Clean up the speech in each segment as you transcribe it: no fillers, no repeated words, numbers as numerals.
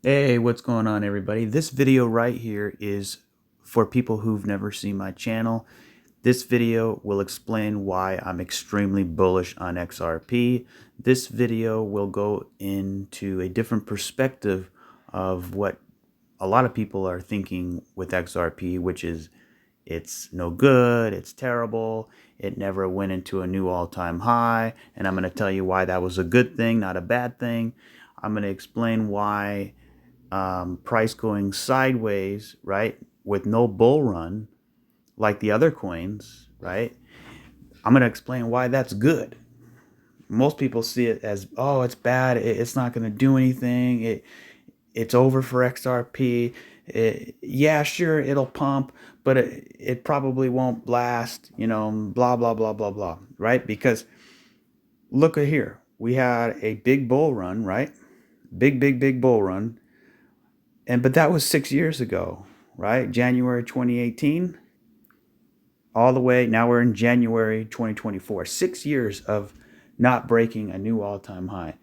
Hey, what's going on, everybody? This video right here is for people who've never seen my channel. This video will explain why I'm extremely bullish on XRP. This video will go into a different perspective of what a lot of people are thinking with XRP, which is it's no good, it's terrible, it never went into a new all-time high, and I'm going to tell you why that was a good thing, not a bad thing. I'm going to explain why price going sideways, right, with no bull run like the other coins, right? I'm going to explain why that's good. Most people see it as, oh, it's bad. It's not going to do anything. It's over for XRP. Yeah, sure, it'll pump, but it probably won't last, blah, blah, blah, blah, blah, right? Because look at here. We had a big bull run, right? Big bull run. But that was 6 years ago, right? January 2018, all the way. Now we're in January 2024. 6 years of not breaking a new all-time high.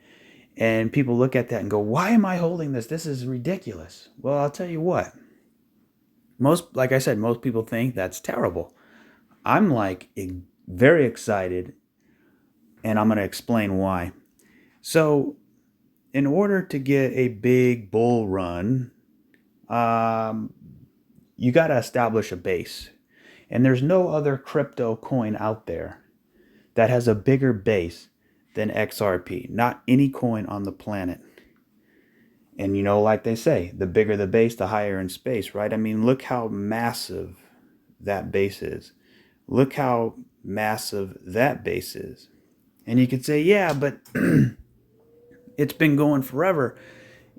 And people look at that and go, why am I holding this? This is ridiculous. Well, I'll tell you what. Like I said, most people think that's terrible. I'm like very excited, and I'm going to explain why. So, in order to get a big bull run, um, you got to establish a base. And there's no other crypto coin out there that has a bigger base than XRP. Not any coin on the planet. And like they say, the bigger the base, the higher in space, right? I mean, look how massive that base is. Look how massive that base is. And you could say, yeah, but it's been going forever.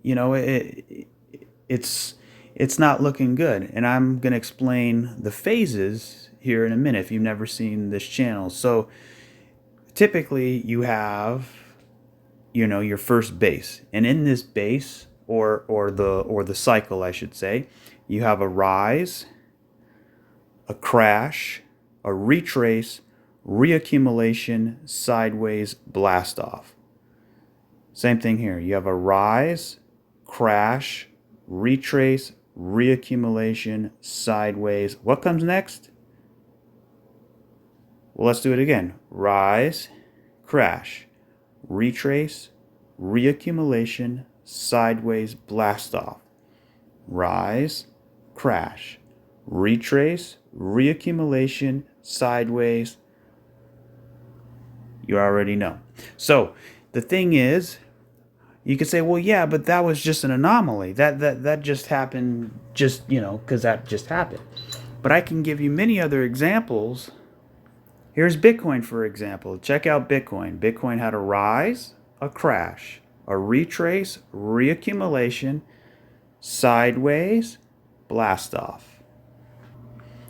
You know, it's it's not looking good. And I'm going to explain the phases here in a minute if you've never seen this channel. So typically you have your first base, and in this base or the cycle, I should say, you have a rise, a crash, a retrace, reaccumulation, sideways, blast off. Same thing here. You have a rise, crash, retrace, reaccumulation, sideways. What comes next? Well, let's do it again. Rise, crash, retrace, reaccumulation, sideways, blast off. Rise, crash, retrace, reaccumulation, sideways. You already know. So the thing is, you could say, well, yeah, but that was just an anomaly. That just happened, just because that just happened. But I can give you many other examples. Here's Bitcoin, for example. Check out Bitcoin. Bitcoin had a rise, a crash, a retrace, reaccumulation, sideways, blast off.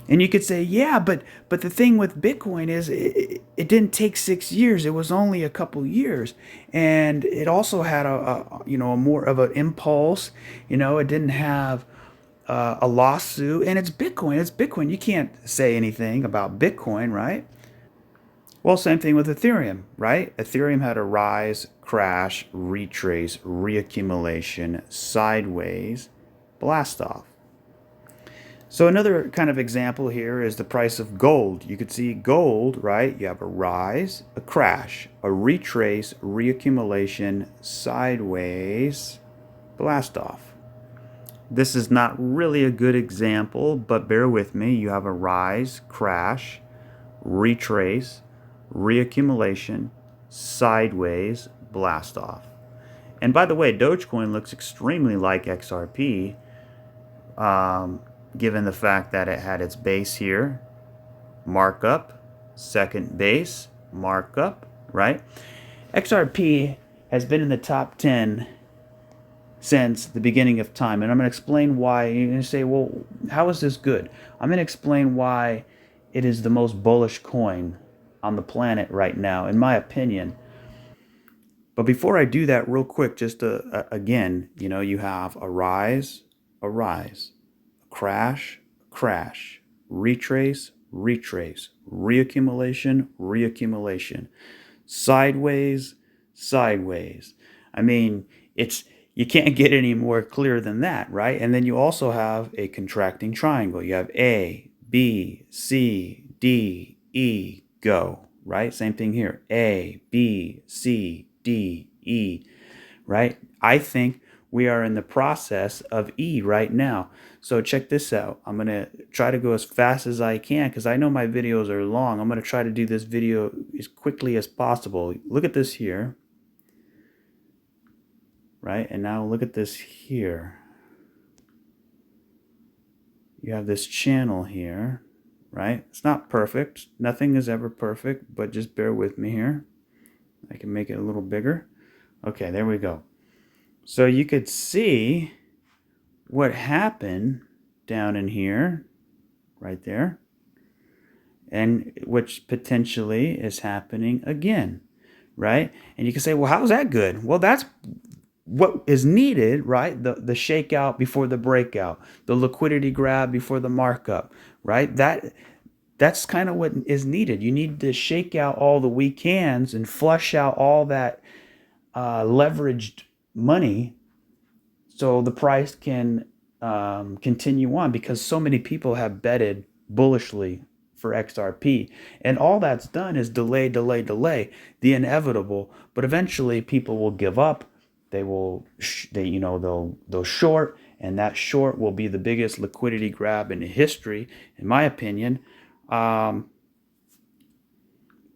And you could say, yeah, but the thing with Bitcoin is it didn't take 6 years. It was only a couple years, and it also had a more of an impulse. It didn't have a lawsuit, and it's Bitcoin. It's Bitcoin. You can't say anything about Bitcoin, right? Well, same thing with Ethereum, right? Ethereum had a rise, crash, retrace, reaccumulation, sideways, blast off. So another kind of example here is the price of gold. You could see gold, right? You have a rise, a crash, a retrace, reaccumulation, sideways, blast off. This is not really a good example, but bear with me. You have a rise, crash, retrace, reaccumulation, sideways, blast off. And by the way, Dogecoin looks extremely like XRP, given the fact that it had its base here, markup, second base, markup, right? XRP has been in the top 10 since the beginning of time. And I'm going to explain why. You're going to say, well, how is this good? I'm going to explain why it is the most bullish coin on the planet right now, in my opinion. But before I do that, real quick, just again, you have a rise, a crash, retrace, reaccumulation, sideways. I mean, it's You can't get any more clear than that, right? And then you also have a contracting triangle. You have A, B, C, D, E, go, right? Same thing here. A, B, C, D, E, right? I think we are in the process of E right now. So check this out. I'm going to try to go as fast as I can because I know my videos are long. I'm going to try to do this video as quickly as possible. Look at this here. Right? And now look at this here. You have this channel here, right? It's not perfect. Nothing is ever perfect, but just bear with me here. I can make it a little bigger. Okay, there we go. So you could see what happened down in here, right there, and which potentially is happening again, right? And you can say, well, how's that good? Well, that's what is needed, right? The shakeout before the breakout, the liquidity grab before the markup, right? That's kind of what is needed. You need to shake out all the weak hands and flush out all that leveraged money so the price can continue on, because so many people have betted bullishly for XRP, and all that's done is delay the inevitable. But eventually people will give up. They'll short, and that short will be the biggest liquidity grab in history, in my opinion. But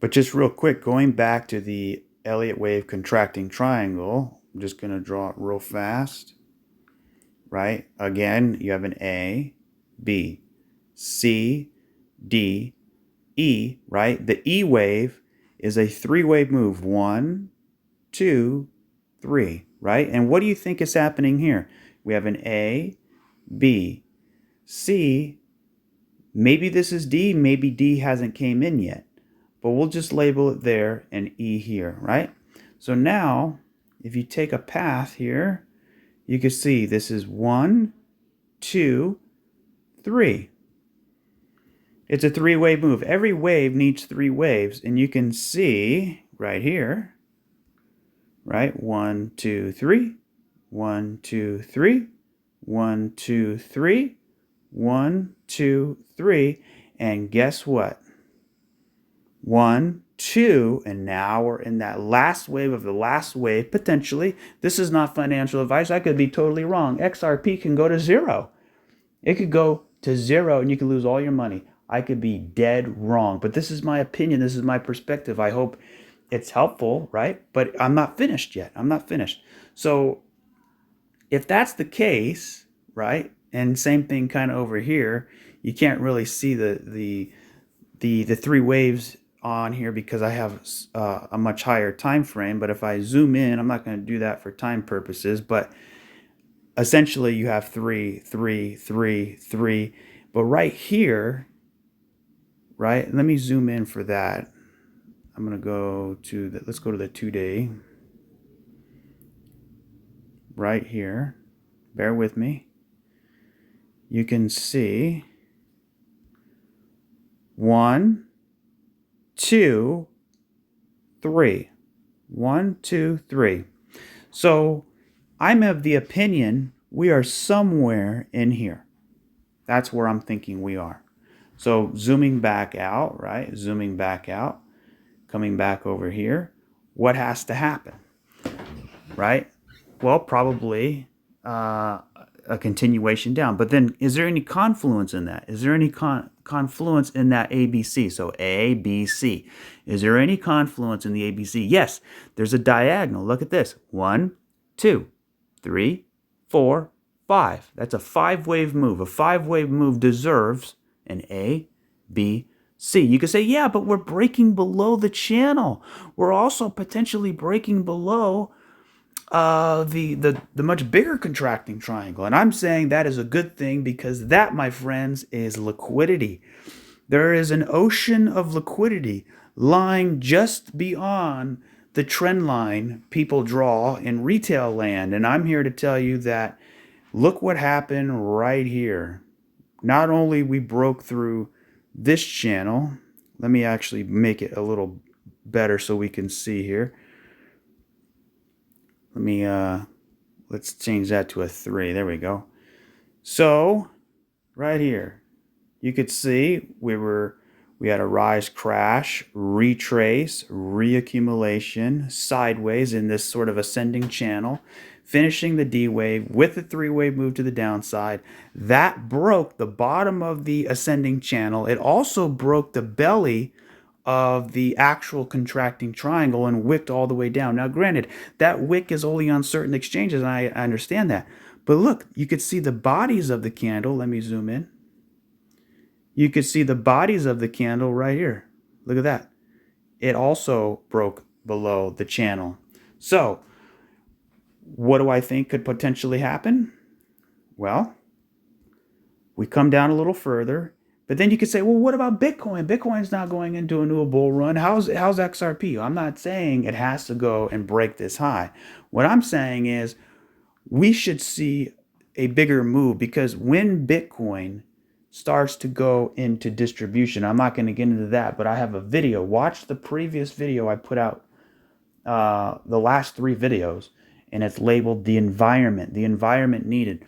just real quick, going back to the Elliott wave contracting triangle, I'm just going to draw it real fast. Right? Again, you have an A, B, C, D, E, right? The E wave is a three-wave move. 1, 2, 3, right? And what do you think is happening here? We have an A, B, C, maybe this is D, maybe D hasn't came in yet, but we'll just label it there and E here, right? So now, if you take a path here, you can see this is 1, 2, 3. It's a three-wave move. Every wave needs three waves, and you can see right here, right? 1, 2, 3, 1, 2, 3, 1, 2, 3, 1, 2, 3, and guess what? 1, 2, and now we're in that last wave of the last wave, potentially. This is not financial advice. I could be totally wrong. XRP can go to 0. It could go to 0 and you can lose all your money. I could be dead wrong, but this is my opinion. This is my perspective. I hope it's helpful, right? But I'm not finished yet. I'm not finished. So if that's the case, right? And same thing kind of over here, you can't really see the three waves on here because I have a much higher time frame. But if I zoom in, I'm not going to do that for time purposes, but essentially you have 3, 3, 3, 3. But right here, right, let me zoom in for that. I'm going to go to let's go to the 2-day right here. Bear with me. You can see 1, 2, 3. 1, 2, 3. So I'm of the opinion we are somewhere in here. That's where I'm thinking we are. So zooming back out, right? Zooming back out, coming back over here. What has to happen, right? Well, probably a continuation down. But then is there any confluence in that? Is there any confluence in that ABC? So A, B, C. Is there any confluence in the ABC? Yes, there's a diagonal. Look at this. 1, 2, 3, 4, 5. That's a 5-wave move. A 5-wave move deserves an A, B, C. You could say, yeah, but we're breaking below the channel. We're also potentially breaking below the much bigger contracting triangle. And I'm saying that is a good thing because that, my friends, is liquidity. There is an ocean of liquidity lying just beyond the trend line people draw in retail land. And I'm here to tell you that look what happened right here. Not only we broke through this channel, let me actually make it a little better so we can see here. Let Let's change that to a 3. There we go. So right here, you could see we had a rise, crash, retrace, reaccumulation, sideways in this sort of ascending channel, finishing the D wave with a 3-wave move to the downside. That broke the bottom of the ascending channel. It also broke the belly of the actual contracting triangle and wicked all the way down. Now, granted, that wick is only on certain exchanges, and I understand that. But look, you could see the bodies of the candle. Let me zoom in. You could see the bodies of the candle right here. Look at that. It also broke below the channel. So, what do I think could potentially happen? Well, we come down a little further. But then you could say, well, what about Bitcoin? Bitcoin's not going into a new bull run. How's XRP? I'm not saying it has to go and break this high. What I'm saying is we should see a bigger move, because when Bitcoin starts to go into distribution, I'm not going to get into that, but I have a video. Watch the previous video I put out, the last 3 videos, and it's labeled the environment needed.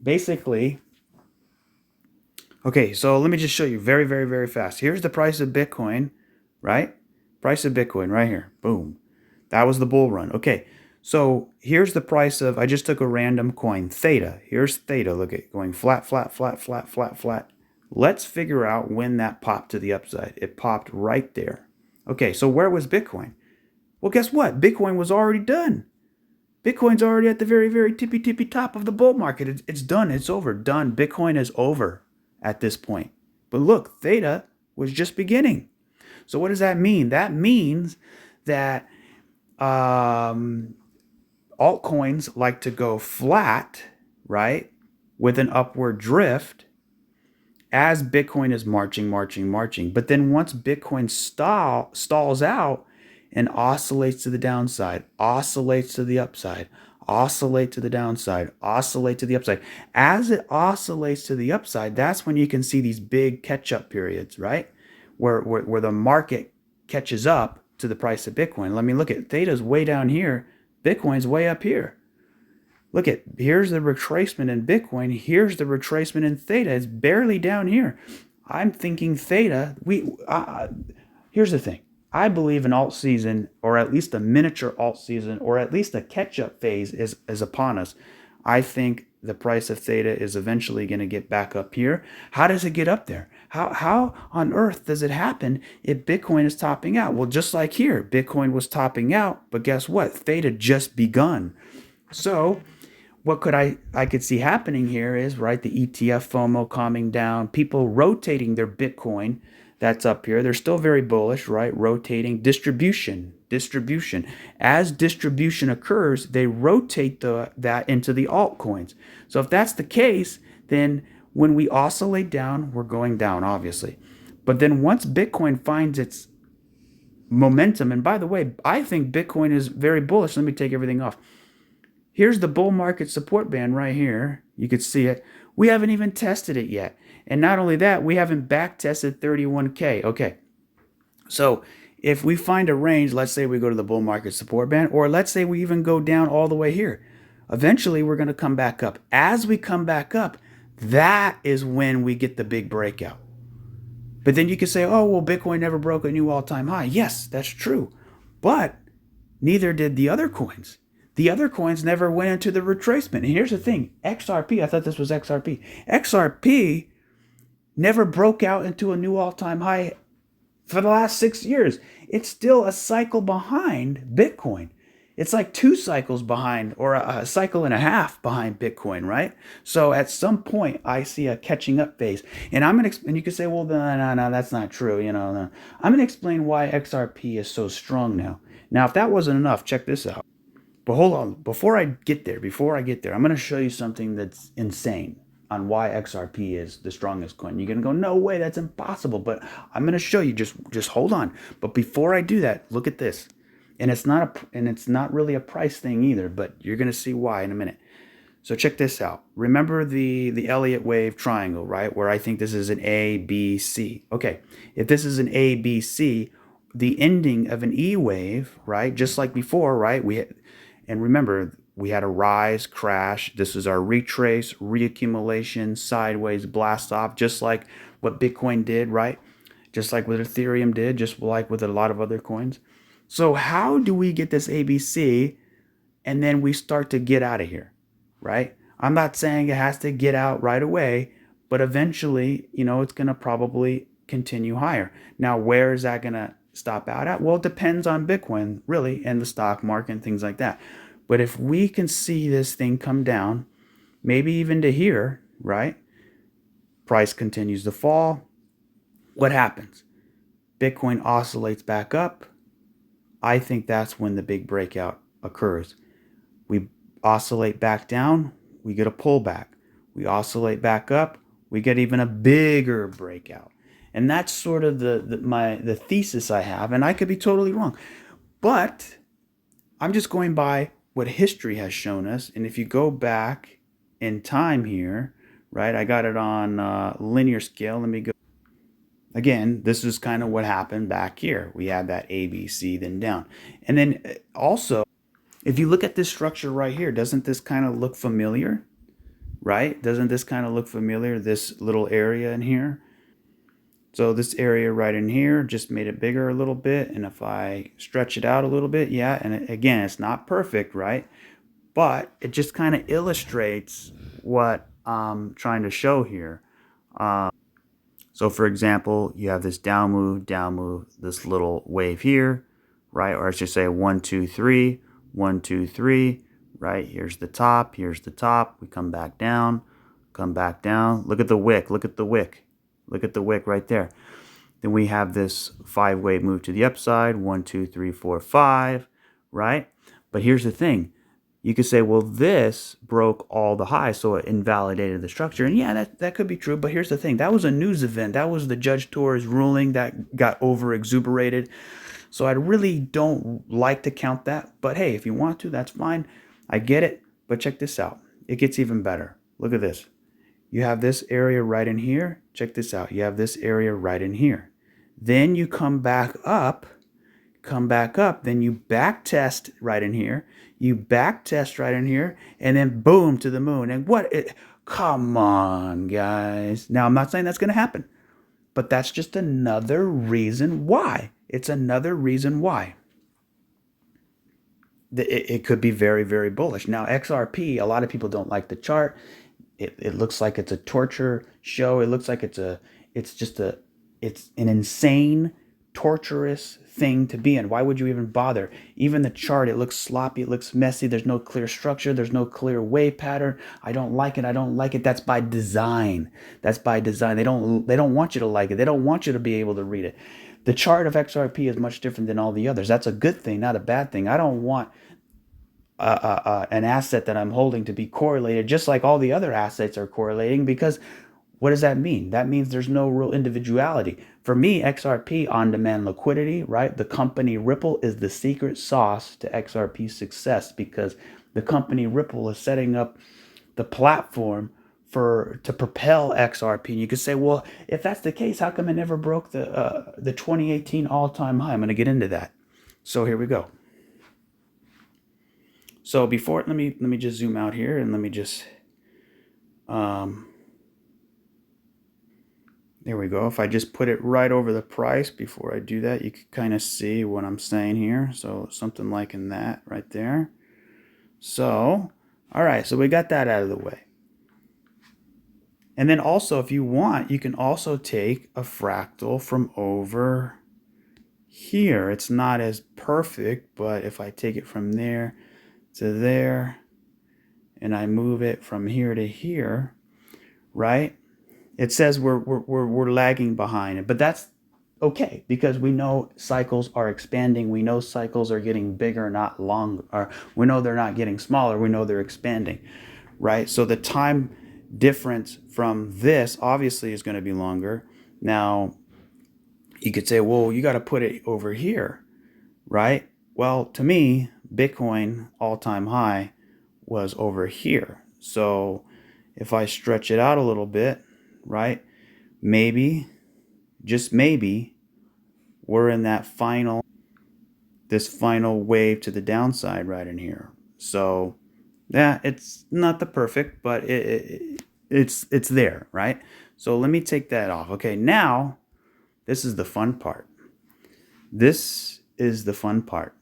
Basically, okay, so let me just show you very, very, very fast. Here's the price of Bitcoin, right? Price of Bitcoin right here. Boom. That was the bull run. Okay, so here's the price of, I just took a random coin, Theta. Here's Theta. Look at it going flat, flat, flat, flat, flat, flat. Let's figure out when that popped to the upside. It popped right there. Okay, so where was Bitcoin? Well, guess what? Bitcoin was already done. Bitcoin's already at the very, very tippy, tippy top of the bull market. It's done. It's over. Done. Bitcoin is over at this point. But look, Theta was just beginning. So what does that mean? That means that altcoins like to go flat, right, with an upward drift as Bitcoin is marching. But then once Bitcoin stalls out and oscillates to the downside, oscillates to the upside, oscillate to the downside, oscillate to the upside. As it oscillates to the upside, that's when you can see these big catch-up periods, right? Where the market catches up to the price of Bitcoin. Let me look at Theta's way down here. Bitcoin's way up here. Look at, here's the retracement in Bitcoin. Here's the retracement in Theta. It's barely down here. I'm thinking Theta, here's the thing. I believe an alt season, or at least a miniature alt season, or at least a catch-up phase is upon us. I think the price of Theta is eventually going to get back up here. How does it get up there? How on earth does it happen if Bitcoin is topping out? Well, just like here, Bitcoin was topping out, but guess what? Theta just begun. So what I could see happening here is, right, the ETF FOMO calming down, people rotating their Bitcoin that's up here. They're still very bullish, right? Rotating distribution. As distribution occurs, they rotate that into the altcoins. So if that's the case, then when we oscillate down, we're going down, obviously. But then once Bitcoin finds its momentum, and by the way, I think Bitcoin is very bullish. Let me take everything off. Here's the bull market support band right here. You could see it. We haven't even tested it yet. And not only that, we haven't back tested 31K. Okay. So if we find a range, let's say we go to the bull market support band, or let's say we even go down all the way here. Eventually, we're going to come back up. As we come back up, that is when we get the big breakout. But then you could say, oh, well, Bitcoin never broke a new all-time high. Yes, that's true. But neither did the other coins. The other coins never went into the retracement. And here's the thing, XRP, I thought this was XRP. XRP never broke out into a new all-time high for the last 6 years. It's still a cycle behind Bitcoin. It's like 2 cycles behind, or a cycle and a half behind Bitcoin, right? So at some point, I see a catching up phase. And and you can say, well, no, that's not true. No. I'm going to explain why XRP is so strong now. Now, if that wasn't enough, check this out. But hold on, before I get there, I'm going to show you something that's insane on why XRP is the strongest coin. You're going to go, no way, that's impossible. But I'm going to show you, just hold on. But before I do that, look at this. And it's not really a price thing either, but you're going to see why in a minute. So check this out. Remember the Elliott wave triangle, right? Where I think this is an A, B, C. Okay, if this is an A, B, C, the ending of an E wave, right? Just like before, right? And remember, we had a rise, crash. This is our retrace, reaccumulation, sideways, blast off, just like what Bitcoin did, right? Just like what Ethereum did, just like with a lot of other coins. So how do we get this ABC and then we start to get out of here, right? I'm not saying it has to get out right away, but eventually, it's going to probably continue higher. Now, where is that going to stop out at? Well, it depends on Bitcoin, really, and the stock market and things like that. But if we can see this thing come down, maybe even to here, right? Price continues to fall. What happens? Bitcoin oscillates back up. I think that's when the big breakout occurs. We oscillate back down, we get a pullback. We oscillate back up, we get even a bigger breakout. And that's sort of the thesis I have, and I could be totally wrong. But I'm just going by what history has shown us. And if you go back in time here, right, I got it on linear scale. Let me go. Again, this is kind of what happened back here. We had that ABC, then down. And then also, if you look at this structure right here, doesn't this kind of look familiar? Right? Doesn't this kind of look familiar, this little area in here? So this area right in here just made it bigger a little bit. And if I stretch it out a little bit, yeah, and again, it's not perfect, right? But it just kind of illustrates what I'm trying to show here. So for example, you have this down move, this little wave here, right? Or I should say 1, 2, 3, 1, 2, 3, right? Here's the top, we come back down, Look at the wick, look at the wick right there. Then we have this 5-wave move to the upside, 1, 2, 3, 4, 5, right? But here's the thing. You could say, well, this broke all the highs, so it invalidated the structure. And yeah, that could be true, but here's the thing. That was a news event. That was the Judge Torres ruling that got over-exuberated. So I really don't like to count that. But hey, if you want to, that's fine. I get it, but check this out. It gets even better. Look at this. You have this area right in here. Check this out. You have this area right in here. Then you come back up, then you back test right in here. You back test right in here, and then boom to the moon. And come on, guys. Now, I'm not saying that's going to happen, but that's just another reason why. It's another reason why. It could be very, very bullish. Now, XRP, a lot of people don't like the chart. It looks like it's a torture show. It looks like it's an insane, torturous thing to be in. Why would you even bother? Even the chart, it looks sloppy, it looks messy. There's no clear structure. There's no clear wave pattern. I don't like it. That's by design. They don't want you to like it. They don't want you to be able to read it. The chart of XRP is much different than all the others. That's a good thing, not a bad thing. I don't want an asset that I'm holding to be correlated just like all the other assets are correlating, because what does that mean? That means there's no real individuality. For me, XRP, on-demand liquidity, right? The company Ripple is the secret sauce to XRP's success, because the company Ripple is setting up the platform to propel XRP. And you could say, well, if that's the case, how come it never broke the 2018 all-time high? I'm going to get into that. So here we go. So before, let me just zoom out here and let me just there we go. If I just put it right over the price before I do that, you can kind of see what I'm saying here. So something like in that right there. So, all right, so we got that out of the way. And then also, if you want, you can also take a fractal from over here. It's not as perfect, but if I take it from there to there, and I move it from here to here, right? It says we're lagging behind it, but that's okay, because we know cycles are expanding. We know cycles are getting bigger, not longer. Or we know they're not getting smaller. We know they're expanding, right? So the time difference from this obviously is going to be longer. Now, you could say, well, you got to put it over here, right? Well, to me, Bitcoin all-time high was over here. So if I stretch it out a little bit, right, maybe, just maybe, we're in this final wave to the downside right in here. So Yeah, it's not the perfect, but it's there, right? So let me take that off. Okay, now this is the fun part. This is the fun part.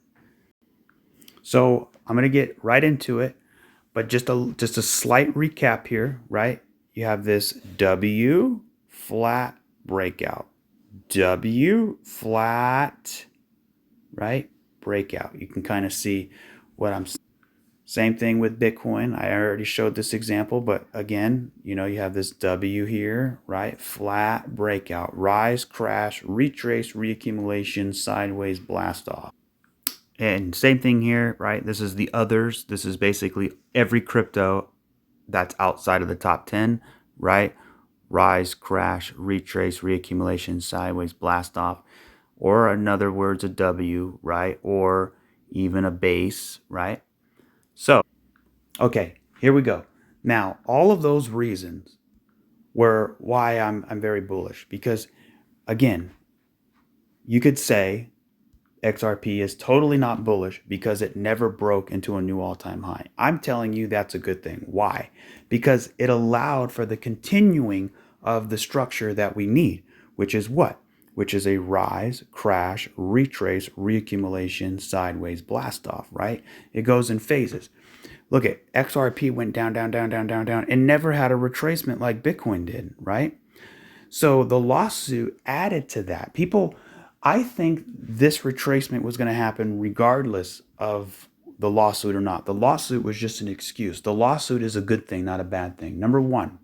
So I'm gonna get right into it, but just a slight recap here, right? You have this W flat breakout, W flat, right? Breakout. You can kind of see what I'm. Same thing with Bitcoin. I already showed this example, but again, you know, you have this W here, right? Flat breakout, rise, crash, retrace, reaccumulation, sideways, blast off. And same thing here, right? This is the others. This is basically every crypto that's outside of the top 10, right? Rise, crash, retrace, reaccumulation, sideways, blast off, or in other words, a W, right? Or even a base, right? So, okay, here we go. Now, all of those reasons were why I'm very bullish because again, you could say XRP is totally not bullish because it never broke into a new all-time high. I'm telling you that's a good thing. Why? Because it allowed for the continuing of the structure that we need, which is what? Which is a rise, crash, retrace, reaccumulation, sideways, blast off, right? It goes in phases. Look at XRP went down, down, down, down, down, down, and never had a retracement like Bitcoin did, right? So the lawsuit added to that. I think this retracement was going to happen regardless of the lawsuit or not. The lawsuit was just an excuse. The lawsuit is a good thing, not a bad thing. Number one,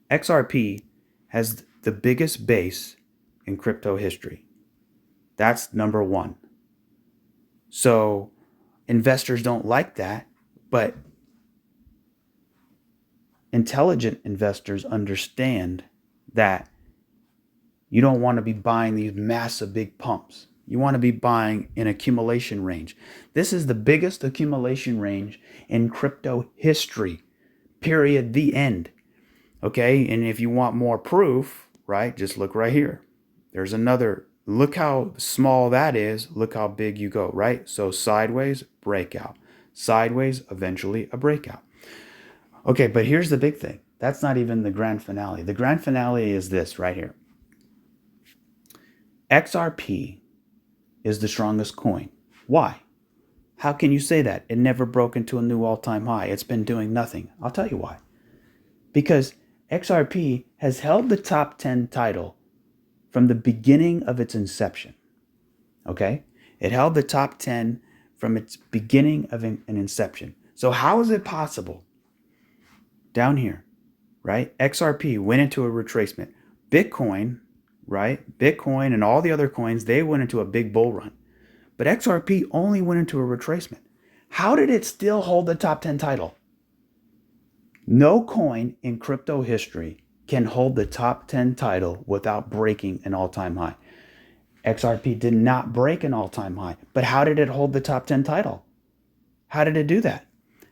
XRP has the biggest base in crypto history. That's number one. So investors don't like that, but intelligent investors understand that you don't want to be buying these massive big pumps. You want to be buying an accumulation range. This is the biggest accumulation range in crypto history, period, the end. Okay, and if you want more proof, right, just look right here. There's another, look how small that is, look how big you go, right? So sideways, breakout. Sideways, eventually a breakout. Okay, but here's the big thing. That's not even the grand finale. The grand finale is this right here. XRP is the strongest coin. Why? How can you say that? It never broke into a new all-time high. It's been doing nothing. I'll tell you why. Because XRP has held the top 10 title from the beginning of its inception. Okay? It held the top 10 from its beginning of an inception. So how is it possible? Down here, right? XRP went into a retracement. Bitcoin, right? Bitcoin and all the other coins, they went into a big bull run. But XRP only went into a retracement. How did it still hold the top 10 title? No coin in crypto history can hold the top 10 title without breaking an all-time high. XRP did not break an all-time high, but how did it hold the top 10 title? How did it do that?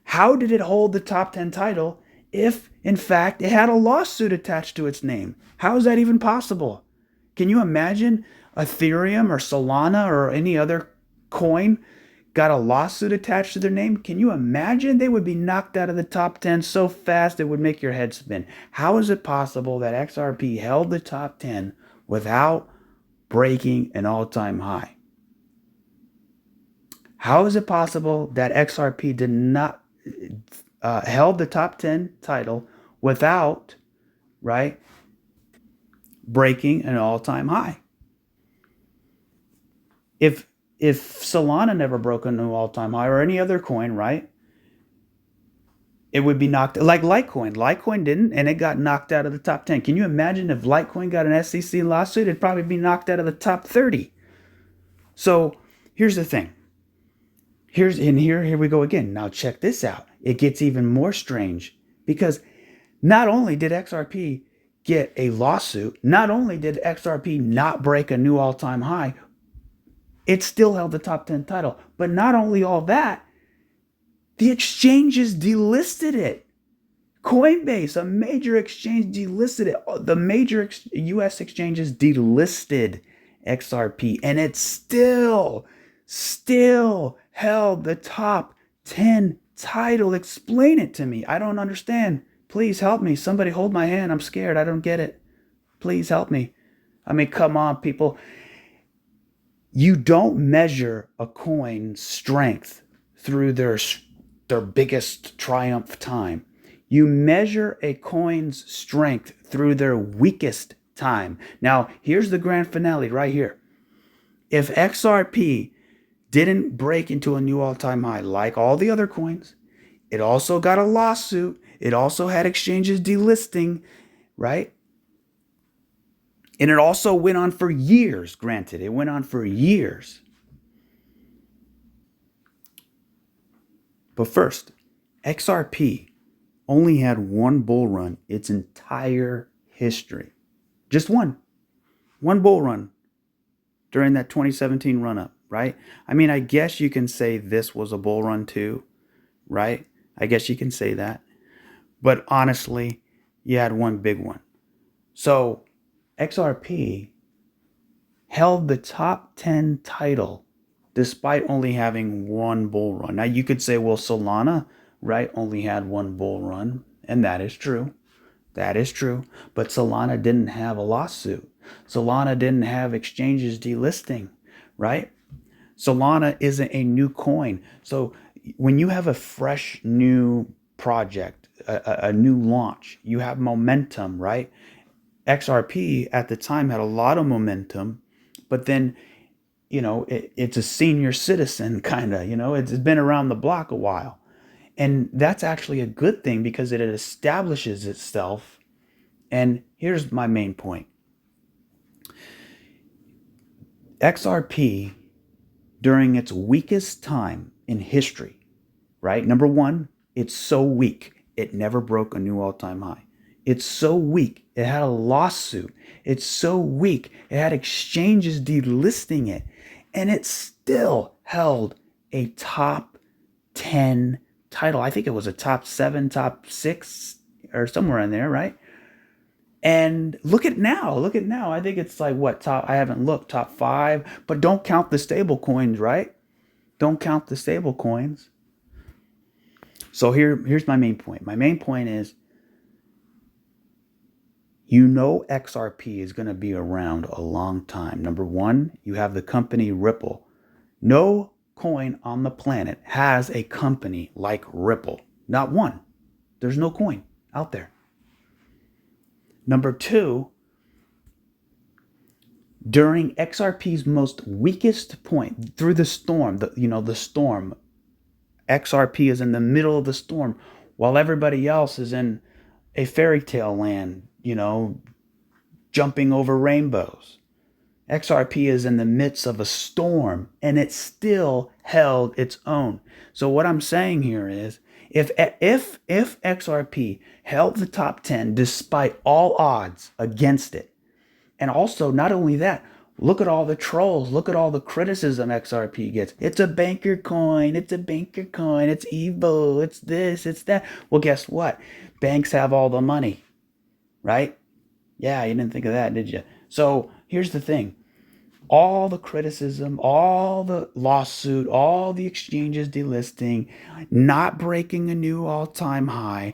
How did it hold the top 10 title if, in fact, it had a lawsuit attached to its name? How is that even possible? Can you imagine Ethereum or Solana or any other coin got a lawsuit attached to their name? Can you imagine? They would be knocked out of the top 10 so fast it would make your head spin. How is it possible that XRP held the top 10 without breaking an all-time high? How is it possible that XRP did not held the top 10 title without, right, breaking an all-time high? If Solana never broke a new all-time high or any other coin, right, it would be knocked, like Litecoin. Litecoin didn't, and it got knocked out of the top 10. Can you imagine if Litecoin got an SEC lawsuit? It'd probably be knocked out of the top 30. So here's the thing. Here we go again. Now check this out. It gets even more strange because not only did XRP get a lawsuit, not only did XRP not break a new all-time high, it still held the top 10 title. But not only all that, the exchanges delisted it. Coinbase, a major exchange, delisted it. The major US exchanges delisted XRP, and it still held the top 10 title? Explain it to me. I don't understand. Please help me. Somebody hold my hand. I'm scared. I don't get it. Please help me. I mean, come on, people. You don't measure a coin's strength through their biggest triumph time. You measure a coin's strength through their weakest time. Now, here's the grand finale right here. If XRP didn't break into a new all-time high like all the other coins, it also got a lawsuit. It also had exchanges delisting, right? And it also went on for years, granted. It went on for years. But first, XRP only had one bull run its entire history. Just one. One bull run during that 2017 run-up, right? I mean, I guess you can say this was a bull run too, right? I guess you can say that. But honestly, you had one big one. So XRP held the top 10 title despite only having one bull run. Now you could say, well, Solana, right, only had one bull run, and that is true. That is true. But Solana didn't have a lawsuit. Solana didn't have exchanges delisting, right? Solana isn't a new coin. So when you have a fresh new project, a new launch, you have momentum, right? XRP at the time had a lot of momentum, but then, it's a senior citizen kind of, it's been around the block a while. And that's actually a good thing because it establishes itself. And here's my main point. XRP, during its weakest time in history, right? Number one, it's so weak, it never broke a new all-time high. It's so weak, it had a lawsuit. It's so weak, it had exchanges delisting it. And it still held a top 10 title. I think it was a top 7, top 6, or somewhere in there, right? And look at now. I think it's like what, top, I haven't looked, top 5, but don't count the stable coins, right? Don't count the stable coins. So here's my main point. My main point is, XRP is going to be around a long time. Number one, you have the company Ripple. No coin on the planet has a company like Ripple. Not one. There's no coin out there. Number two, during XRP's most weakest point, through the storm, the storm, XRP is in the middle of the storm while everybody else is in a fairy tale land, jumping over rainbows. XRP is in the midst of a storm and it still held its own. So what I'm saying here is, if XRP held the top 10 despite all odds against it, and also not only that, look at all the trolls, look at all the criticism XRP gets. It's a banker coin, it's evil, it's this, it's that. Well, guess what? Banks have all the money, right? Yeah, you didn't think of that, did you? So here's the thing. All the criticism, all the lawsuit, all the exchanges delisting, not breaking a new all-time high.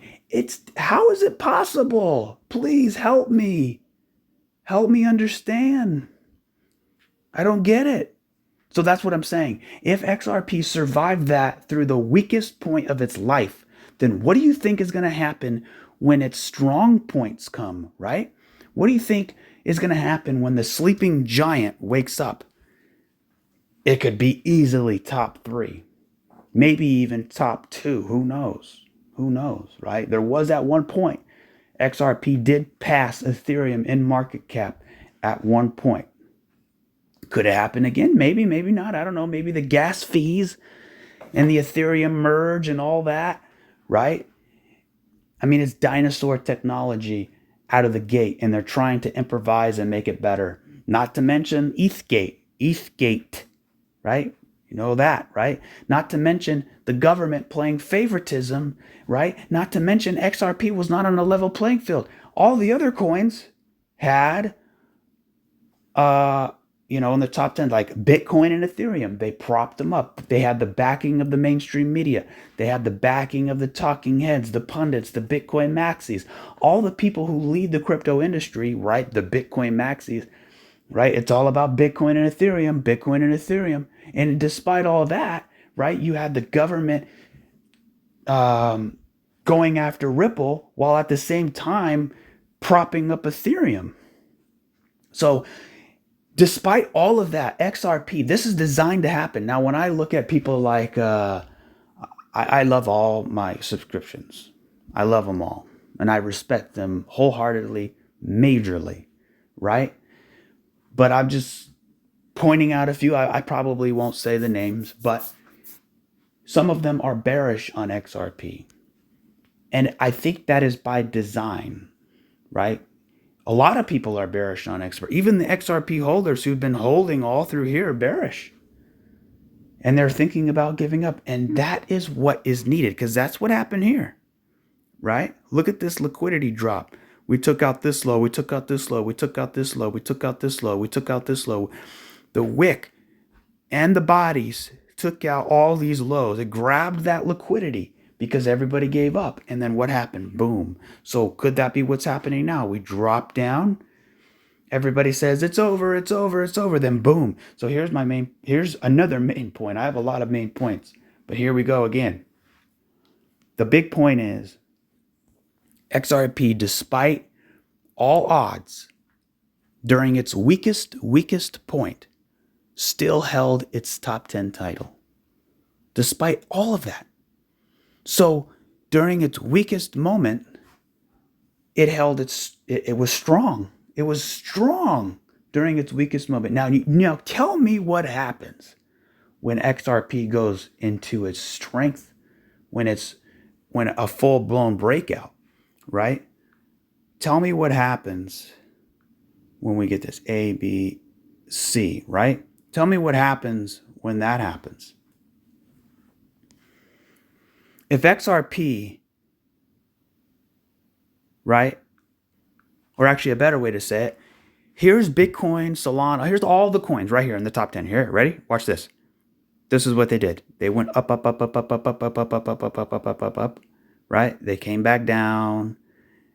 How is it possible? Please help me. Help me understand. I don't get it. So that's what I'm saying. If XRP survived that through the weakest point of its life, then what do you think is going to happen when its strong points come, right? What do you think is going to happen when the sleeping giant wakes up? It could be easily top 3, maybe even top 2. Who knows? Who knows, right? There was at one point, XRP did pass Ethereum in market cap at one point. Could it happen again? Maybe, maybe not. I don't know. Maybe the gas fees and the Ethereum merge and all that, right? I mean, it's dinosaur technology out of the gate, and they're trying to improvise and make it better. Not to mention ETHgate, right? You know that, right? Not to mention the government playing favoritism, right? Not to mention XRP was not on a level playing field. All the other coins had in the top 10, like Bitcoin and Ethereum, they propped them up. They had the backing of the mainstream media. They had the backing of the talking heads, the pundits, the Bitcoin maxis, all the people who lead the crypto industry, right? The Bitcoin maxis, right? It's all about Bitcoin and Ethereum, Bitcoin and Ethereum. And despite all that, right, you had the government going after Ripple while at the same time propping up Ethereum. So despite all of that, XRP, this is designed to happen. Now, when I look at people like, I love all my subscriptions. I love them all. And I respect them wholeheartedly, majorly, right? But I'm just pointing out a few. I probably won't say the names, but some of them are bearish on XRP. And I think that is by design, right? A lot of people are bearish on XRP. Even the XRP holders who've been holding all through here are bearish. And they're thinking about giving up. And that is what is needed, because that's what happened here, right? Look at this liquidity drop. We took out this low. We took out this low. We took out this low. We took out this low. We took out this low. The wick and the bodies took out all these lows. It grabbed that liquidity because everybody gave up. And then what happened? Boom. So could that be what's happening now? We drop down. Everybody says it's over, it's over, it's over. Then boom. So here's another main point. I have a lot of main points, but here we go again. The big point is XRP, despite all odds, during its weakest point, still held its top 10 title. Despite all of that. So during its weakest moment, it was strong. It was strong during its weakest moment. Now tell me what happens when XRP goes into its strength, when a full-blown breakout, right? Tell me what happens when we get this A, B, C, right? Tell me what happens when that happens. If XRP, right, or actually a better way to say it, here's Bitcoin, Solana, here's all the coins right here in the top 10. Here, ready? Watch this. This is what they did. They went up, up, up, up, up, up, up, up, up, up, up, up, up, up, up, up, up, right? They came back down,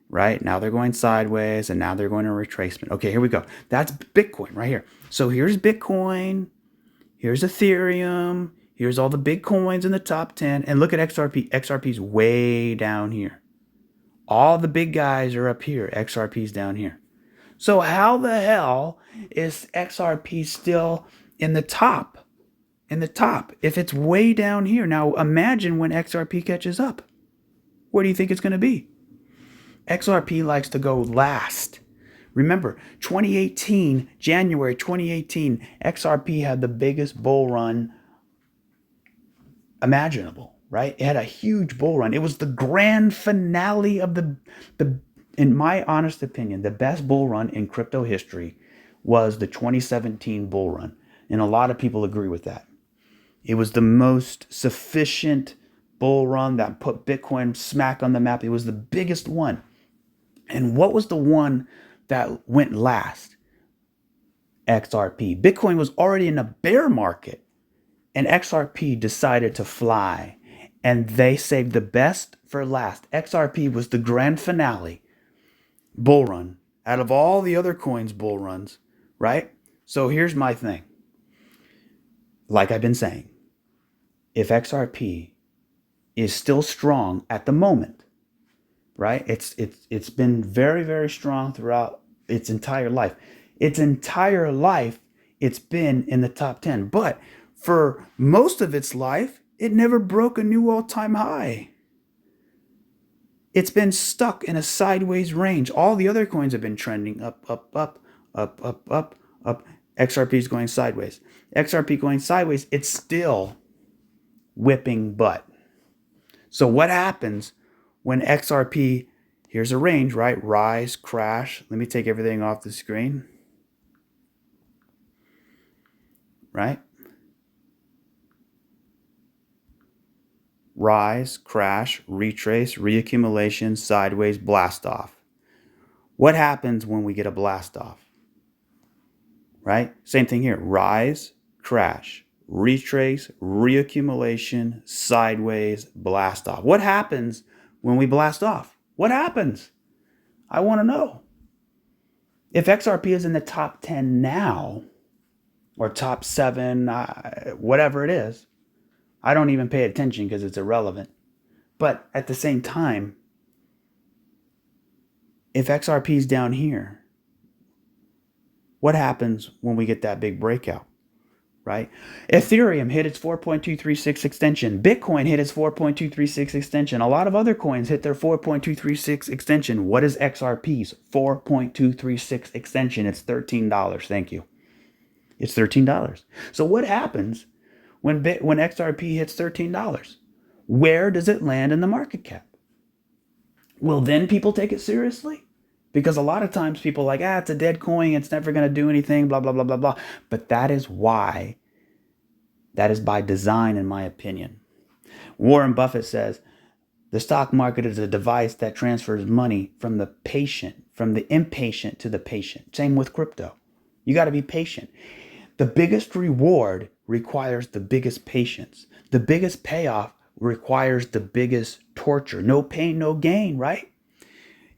right? Now they're going sideways, and now they're going to retracement. Okay, here we go. That's Bitcoin right here. So here's Bitcoin, here's Ethereum, here's all the big coins in the top 10, and look at XRP. XRP's way down here. All the big guys are up here. XRP's down here. So how the hell is XRP still in the top? In the top, if it's way down here. Now imagine when XRP catches up. Where do you think it's going to be? XRP likes to go last. Remember, January 2018, XRP had the biggest bull run imaginable, right? It had a huge bull run. It was the grand finale of in my honest opinion, the best bull run in crypto history was the 2017 bull run. And a lot of people agree with that. It was the most sufficient bull run that put Bitcoin smack on the map. It was the biggest one. And what was the one that went last? XRP. Bitcoin was already in a bear market, and XRP decided to fly, and they saved the best for last. XRP was the grand finale bull run out of all the other coins bull runs, right? So here's my thing. Like I've been saying, if XRP is still strong at the moment, right? It's been very, very strong throughout its entire life. Its entire life, it's been in the top 10. But for most of its life, it never broke a new all-time high. It's been stuck in a sideways range. All the other coins have been trending up, up, up, up, up, up, up. XRP is going sideways. XRP going sideways, it's still whipping butt. So what happens when XRP, here's a range, right? Rise, crash. Let me take everything off the screen. Right? Rise, crash, retrace, reaccumulation, sideways, blast off. What happens when we get a blast off? right? Same thing here. Rise, crash, retrace, reaccumulation, sideways, blast off. What happens when we blast off? What happens? I want to know. If XRP is in the top 10 now, or top 7, whatever it is, I don't even pay attention because it's irrelevant. But at the same time, if XRP is down here, what happens when we get that big breakout, right? Ethereum hit its 4.236 extension. Bitcoin hit its 4.236 extension. A lot of other coins hit their 4.236 extension. What is XRP's 4.236 extension? It's $13. Thank you. It's $13. So what happens when XRP hits $13? Where does it land in the market cap? Will then people take it seriously? Because a lot of times people are like, it's a dead coin, it's never going to do anything, blah, blah, blah, blah, blah. But that is by design, in my opinion. Warren Buffett says, the stock market is a device that transfers money from the impatient to the patient. Same with crypto. You got to be patient. The biggest reward requires the biggest patience. The biggest payoff requires the biggest torture. No pain, no gain, right?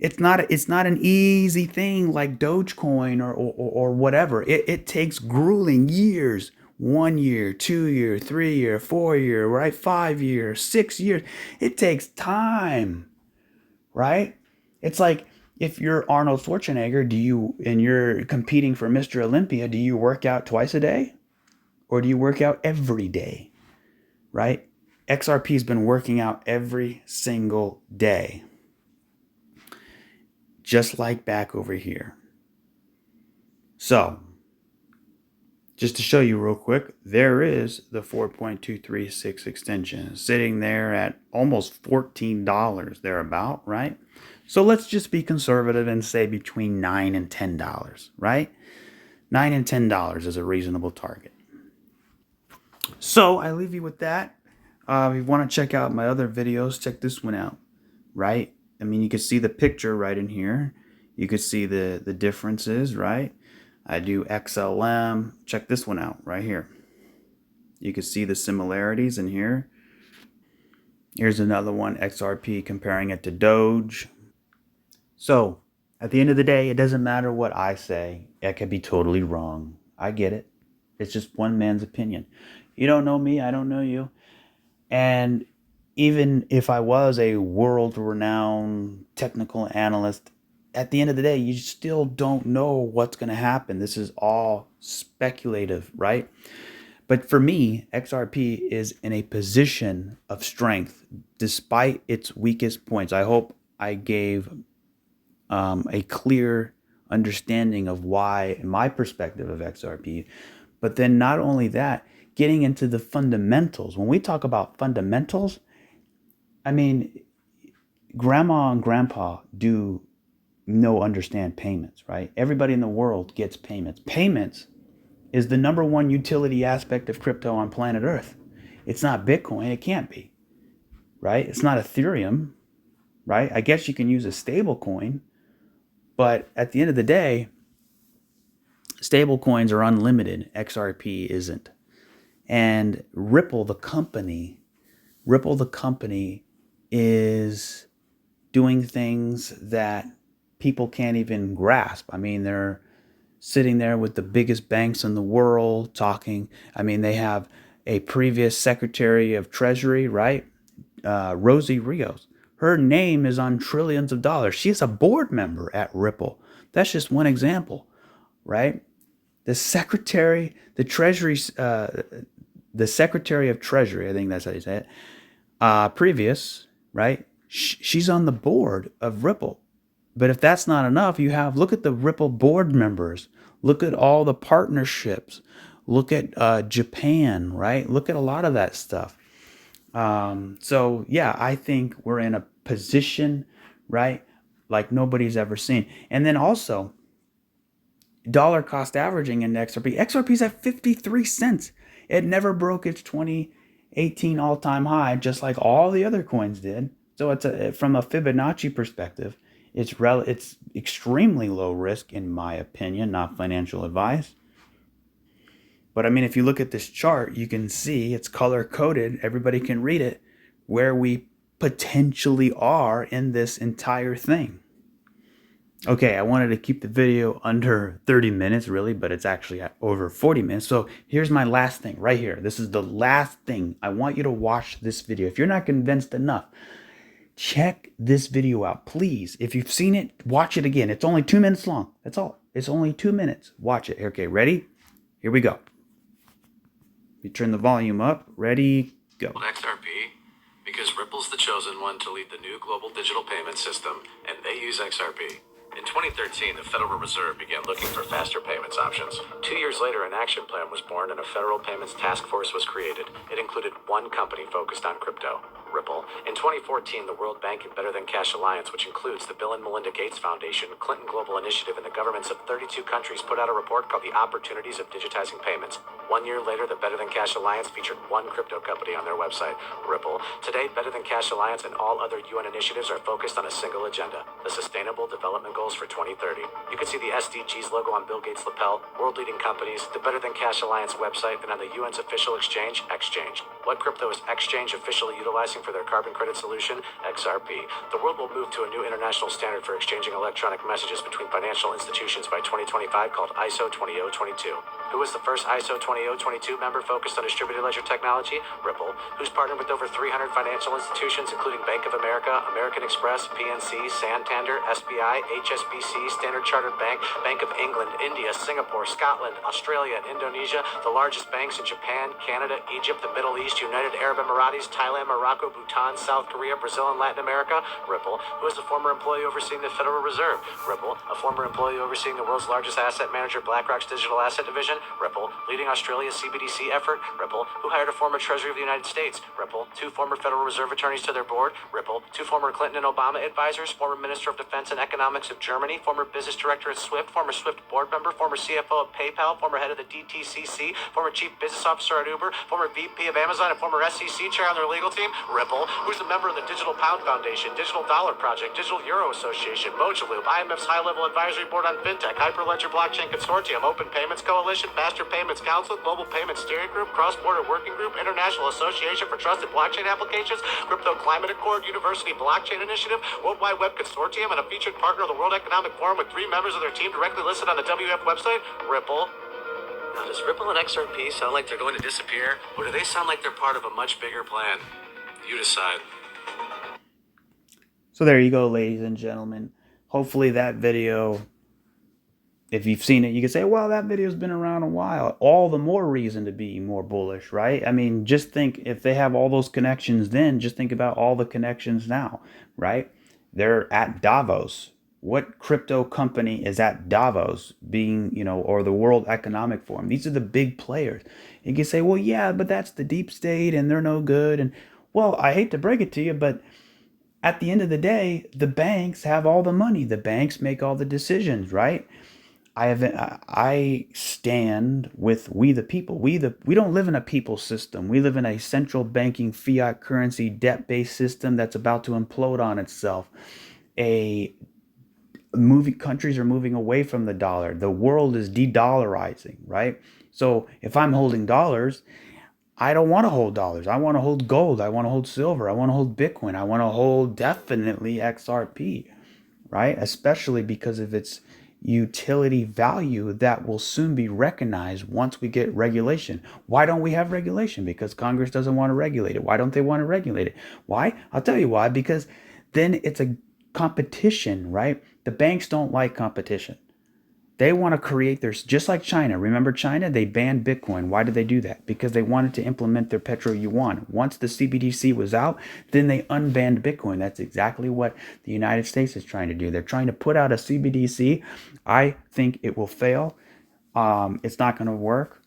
It's not an easy thing like Dogecoin or whatever. It takes grueling years, 1 year, 2 year, 3 year, 4 year, right? 5 years, 6 years. It takes time, right? It's like if you're Arnold Schwarzenegger, and you're competing for Mr. Olympia, do you work out twice a day? Or do you work out every day, right? XRP's been working out every single day. Just like back over here. So, just to show you real quick, there is the 4.236 extension sitting there at almost $14 thereabout, right? So let's just be conservative and say between $9 and $10, right? $9 and $10 is a reasonable target. So I leave you with that. If you want to check out my other videos, check this one out, right? I mean, you can see the picture right in here. You can see the differences, right? I do XLM. Check this one out right here. You can see the similarities in here. Here's another one, XRP, comparing it to Doge. So, at the end of the day, it doesn't matter what I say. It could be totally wrong. I get it. It's just one man's opinion. You don't know me, I don't know you. And even if I was a world-renowned technical analyst, at the end of the day, you still don't know what's going to happen. This is all speculative, right? But for me, XRP is in a position of strength despite its weakest points. I hope I gave a clear understanding of why, in my perspective of XRP. But then not only that, getting into the fundamentals. When we talk about fundamentals, I mean, grandma and grandpa understand payments, right? Everybody in the world gets payments. Payments is the number one utility aspect of crypto on planet Earth. It's not Bitcoin. It can't be, right? It's not Ethereum, right? I guess you can use a stable coin, but at the end of the day, stable coins are unlimited. XRP isn't. And Ripple, the company is doing things that people can't even grasp. I mean, they're sitting there with the biggest banks in the world talking. I mean, they have a previous Secretary of Treasury, right? Rosie Rios. Her name is on trillions of dollars. She's a board member at Ripple. That's just one example, right? The Secretary of Treasury, I think that's how you say it, previous, right? She's on the board of Ripple. But if that's not enough, look at the Ripple board members. Look at all the partnerships. Look at Japan, right? Look at a lot of that stuff. So yeah, I think we're in a position, right, like nobody's ever seen. And then also, dollar cost averaging in XRP. XRP's at 53 cents. It never broke its 2018 all-time high, just like all the other coins did. So it's from a Fibonacci perspective, it's extremely low risk, in my opinion, not financial advice. But I mean, if you look at this chart, you can see it's color coded. Everybody can read it where we potentially are in this entire thing. Okay, I wanted to keep the video under 30 minutes really, but it's actually at over 40 minutes. So here's my last thing right here. This is the last thing. I want you to watch this video. If you're not convinced enough, check this video out, please. If you've seen it, watch it again. It's only 2 minutes long. That's all. It's only 2 minutes. Watch it. Okay, ready? Here we go. You turn the volume up. Ready? Go. XRP because Ripple's the chosen one to lead the new global digital payment system, and they use XRP. In 2013, the Federal Reserve began looking for faster payments options. 2 years later, an action plan was born and a federal payments task force was created. It included one company focused on crypto, Ripple. In 2014, the World Bank and Better Than Cash Alliance, which includes the Bill and Melinda Gates Foundation, Clinton Global Initiative, and the governments of 32 countries, put out a report called The Opportunities of Digitizing Payments. 1 year later, the Better Than Cash Alliance featured one crypto company on their website, Ripple. Today, Better Than Cash Alliance and all other UN initiatives are focused on a single agenda, the Sustainable Development Goals for 2030. You can see the SDGs logo on Bill Gates' lapel, world-leading companies, the Better Than Cash Alliance website, and on the UN's official exchange, Exchange. What crypto is Exchange officially utilizing for their carbon credit solution? XRP. The world will move to a new international standard for exchanging electronic messages between financial institutions by 2025 called ISO 20022. Who was the first ISO 20022 member focused on distributed ledger technology? Ripple, who's partnered with over 300 financial institutions, including Bank of America, American Express, PNC, Santander, SBI, HSBC, Standard Chartered Bank, Bank of England, India, Singapore, Scotland, Australia, and Indonesia, the largest banks in Japan, Canada, Egypt, the Middle East, United Arab Emirates, Thailand, Morocco, Bhutan, South Korea, Brazil, and Latin America. Ripple, who is the former employee overseeing the Federal Reserve. Ripple, a former employee overseeing the world's largest asset manager, BlackRock's digital asset division. Ripple, leading Australia's CBDC effort. Ripple, who hired a former Treasury of the United States. Ripple, 2 former Federal Reserve attorneys to their board. Ripple, 2 former Clinton and Obama advisors, former Minister of Defense and Economics of Germany, former business director at Swift, former Swift board member, former CFO of PayPal, former head of the DTCC, former chief business officer at Uber, former VP of Amazon, and former SEC chair on their legal team. Ripple, who's a member of the Digital Pound Foundation, Digital Dollar Project, Digital Euro Association, Mojaloop, IMF's high-level advisory board on fintech, Hyperledger Blockchain Consortium, Open Payments Coalition, Faster Payments Council, Global Payments Steering Group, Cross-Border Working Group, International Association for Trusted Blockchain Applications, Crypto Climate Accord, University Blockchain Initiative, World Wide Web Consortium, and a featured partner of the World Economic Forum with 3 members of their team directly listed on the WF website. Ripple. Now, does Ripple and XRP sound like they're going to disappear, or do they sound like they're part of a much bigger plan? You decide. So there you go, ladies and gentlemen. Hopefully that video, if you've seen it, you can say, well, that video's been around a while. All the more reason to be more bullish, right? I mean, just think, if they have all those connections then, just think about all the connections now, right? They're at Davos. What crypto company is at Davos being, or the World Economic Forum? These are the big players. You can say, well, yeah, but that's the deep state and they're no good. And, well, I hate to break it to you, but at the end of the day, the banks have all the money. The banks make all the decisions, right? I stand with we the people. We don't live in a people system. We live in a central banking fiat currency debt-based system that's about to implode on itself. Countries are moving away from the dollar. The world is de-dollarizing, right? So if I'm holding dollars, I don't want to hold dollars. I want to hold gold. I want to hold silver. I want to hold Bitcoin. I want to hold definitely XRP, right? Especially because of its utility value that will soon be recognized once we get regulation. Why don't we have regulation? Because Congress doesn't want to regulate it. Why don't they want to regulate it? Why? I'll tell you why. Because then it's a competition, right? The banks don't like competition. They want to create their, just like China. Remember China? They banned Bitcoin. Why did they do that? Because they wanted to implement their petro yuan. Once the CBDC was out, then they unbanned Bitcoin. That's exactly what the United States is trying to do. They're trying to put out a CBDC. I think it will fail. It's not going to work.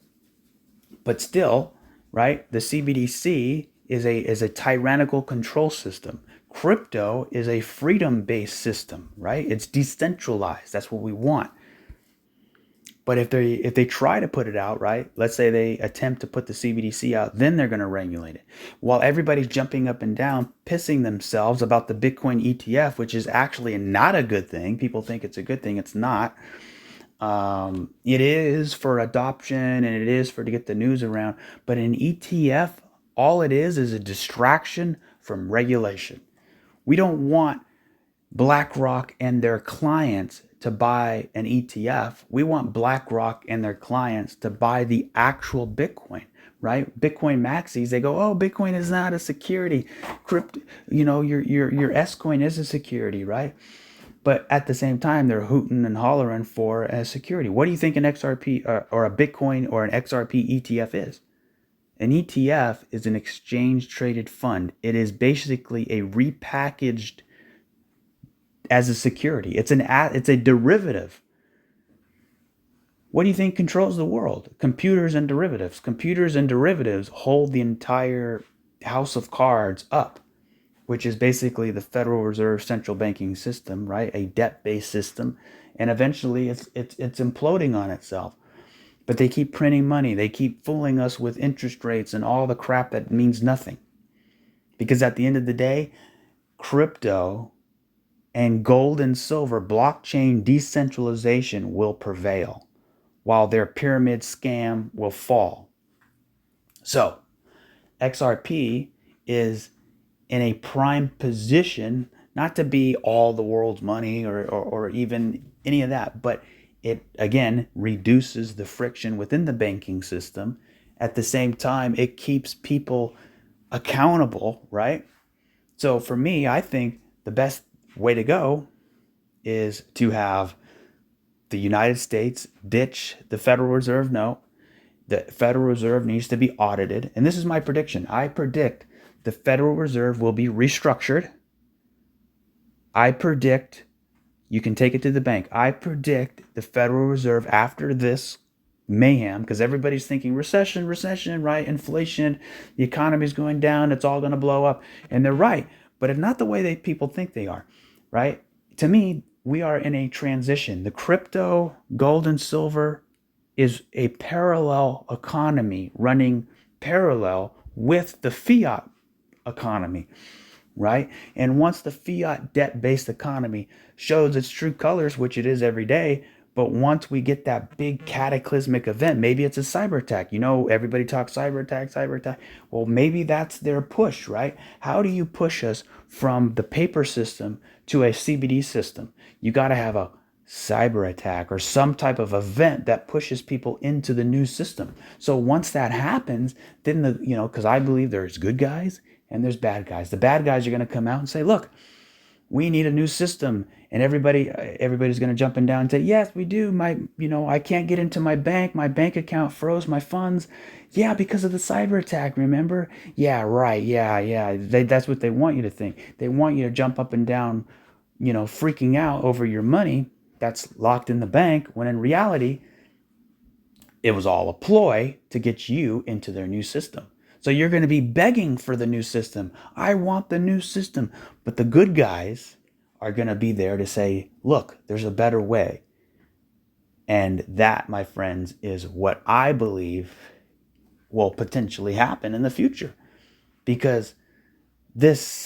But still, right? The CBDC is a tyrannical control system. Crypto is a freedom-based system, right? It's decentralized. That's what we want. But if they try to put it out, right, let's say they attempt to put the CBDC out, then they're going to regulate it. While everybody's jumping up and down, pissing themselves about the Bitcoin ETF, which is actually not a good thing. People think it's a good thing. It's not. It is for adoption and it is for to get the news around. But an ETF, all it is a distraction from regulation. We don't want BlackRock and their clients to buy an ETF. We want BlackRock and their clients to buy the actual Bitcoin, right? Bitcoin maxis, they go, "Oh, Bitcoin is not a security. Crypto, your S coin is a security, right?" But at the same time, they're hooting and hollering for a security. What do you think an XRP or a Bitcoin or an XRP ETF is? An ETF is an exchange traded fund. It is basically a repackaged as a security. It's a derivative. What do you think controls the world? Computers and derivatives. Computers and derivatives hold the entire house of cards up, which is basically the Federal Reserve central banking system, right? A debt-based system, and eventually it's imploding on itself. But they keep printing money. They keep fooling us with interest rates and all the crap that means nothing. Because at the end of the day, crypto and gold and silver blockchain decentralization will prevail, while their pyramid scam will fall. So, XRP is in a prime position not to be all the world's money or even any of that, but it again reduces the friction within the banking system. At the same time, it keeps people accountable, right? So for me, I think the best way to go is to have the United States ditch the Federal Reserve note. The Federal Reserve needs to be audited. And this is my prediction. I predict the Federal Reserve will be restructured. I predict, you can take it to the bank. I predict the Federal Reserve after this mayhem, because everybody's thinking recession, recession, right? Inflation, the economy's going down, it's all going to blow up. And they're right, but it's not the way that people think they are, right? To me, we are in a transition. The crypto, gold and silver is a parallel economy running parallel with the fiat economy, right? And once the fiat debt based economy shows its true colors, which it is every day, but once we get that big cataclysmic event, maybe it's a cyber attack. You know, everybody talks cyber attack, cyber attack. Well, maybe that's their push, right? How do you push us from the paper system to a CBD system? You got to have a cyber attack or some type of event that pushes people into the new system. So once that happens, then because I believe there's good guys and there's bad guys. The bad guys are going to come out and say, look, we need a new system, and everybody's going to jump in down and say, yes, we do. I can't get into my bank account froze my funds. Yeah, because of the cyber attack, remember? Yeah, right. Yeah. That's what they want you to think. They want you to jump up and down, freaking out over your money that's locked in the bank, when in reality, it was all a ploy to get you into their new system. So you're going to be begging for the new system. I want the new system. But the good guys are going to be there to say, look, there's a better way. And that, my friends, is what I believe will potentially happen in the future. Because this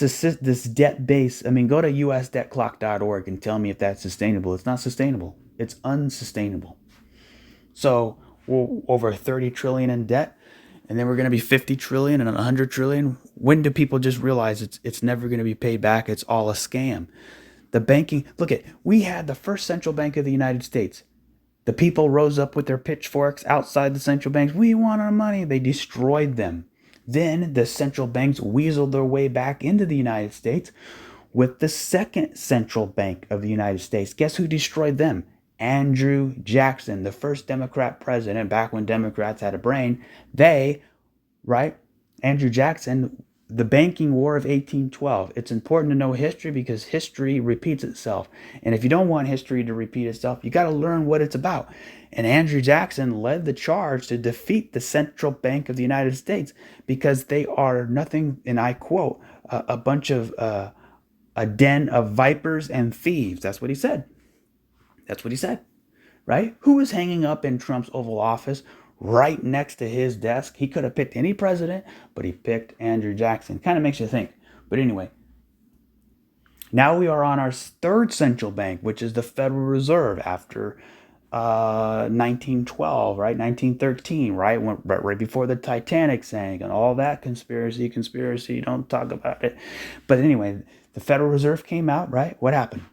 debt base, go to usdebtclock.org and tell me if that's sustainable. It's not sustainable. It's unsustainable. So we're over 30 trillion in debt, and then we're going to be 50 trillion and 100 trillion. When do people just realize it's never going to be paid back? It's all a scam. The banking, we had the first central bank of the United States. The people rose up with their pitchforks outside the central banks. We want our money. They destroyed them. Then the central banks weaseled their way back into the United States with the second central bank of the United States. Guess who destroyed them? Andrew Jackson, the first Democrat president, back when Democrats had a brain. Andrew Jackson, the banking war of 1812. It's important to know history because history repeats itself. And if you don't want history to repeat itself, you got to learn what it's about. And Andrew Jackson led the charge to defeat the Central Bank of the United States because they are nothing, and I quote, a bunch of, a den of vipers and thieves. That's what he said. That's what he said, right? Who was hanging up in Trump's Oval Office right next to his desk? He could have picked any president, but he picked Andrew Jackson. Kind of makes you think. But anyway, now we are on our third central bank, which is the Federal Reserve after 1912, right? 1913, right? Right before the Titanic sank and all that conspiracy, don't talk about it. But anyway, the Federal Reserve came out, right? What happened?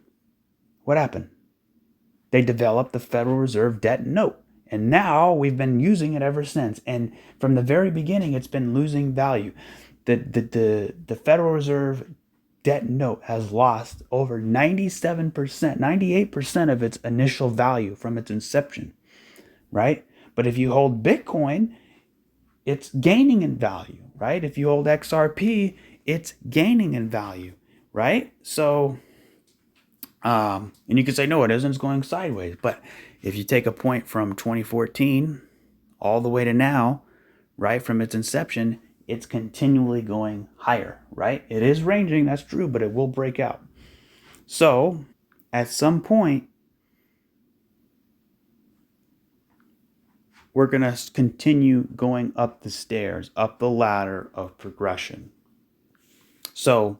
What happened? They developed the Federal Reserve debt note. And now we've been using it ever since. And from the very beginning, it's been losing value. The Federal Reserve debt note has lost over 97%, 98% of its initial value from its inception, right? But if you hold Bitcoin, it's gaining in value, right? If you hold XRP, it's gaining in value, right? So, and you can say, no, it isn't, it's going sideways. But if you take a point from 2014 all the way to now, right, from its inception, it's continually going higher, right? It is ranging, that's true, but it will break out. So, at some point, we're going to continue going up the stairs, up the ladder of progression. So,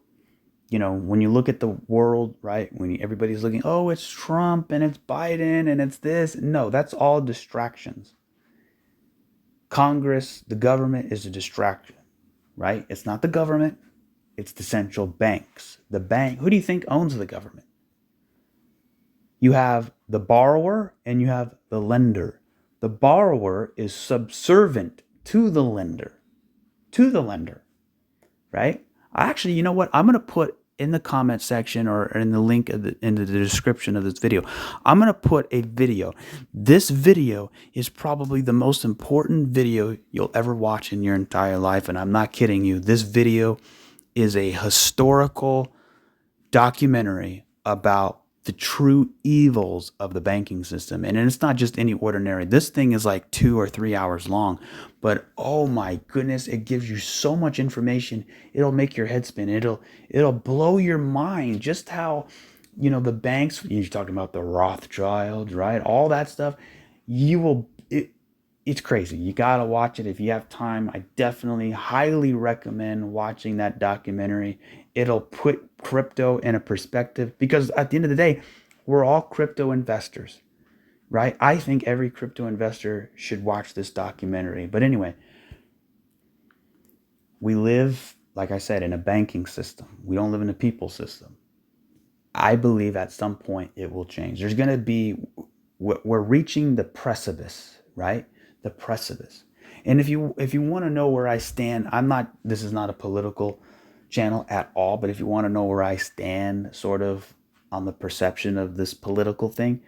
when you look at the world, right, when everybody's looking, oh, it's Trump and it's Biden and it's this. No, that's all distractions. Congress, the government is a distraction, right? It's not the government, it's the central banks. The bank, who do you think owns the government? You have the borrower and you have the lender. The borrower is subservient to the lender, right? Actually, you know what? I'm going to put in the comment section or in the link in the description of this video, I'm going to put a video. This video is probably the most important video you'll ever watch in your entire life. And I'm not kidding you. This video is a historical documentary about the true evils of the banking system. And it's not just any ordinary. This thing is like 2 or 3 hours long, but oh my goodness, it gives you so much information. It'll make your head spin. It'll blow your mind just how, the banks, you're talking about the Rothschilds, right? All that stuff. It's crazy. You got to watch it if you have time. I definitely highly recommend watching that documentary. It'll put crypto in a perspective because at the end of the day, we're all crypto investors, right? I think every crypto investor should watch this documentary. But anyway, we live, like I said, in a banking system. We don't live in a people system. I believe at some point it will change. There's going to be, we're reaching the precipice, right? The precipice. And if you want to know where I stand, this is not a political channel at all, but if you want to know where I stand sort of on the perception of this political thing,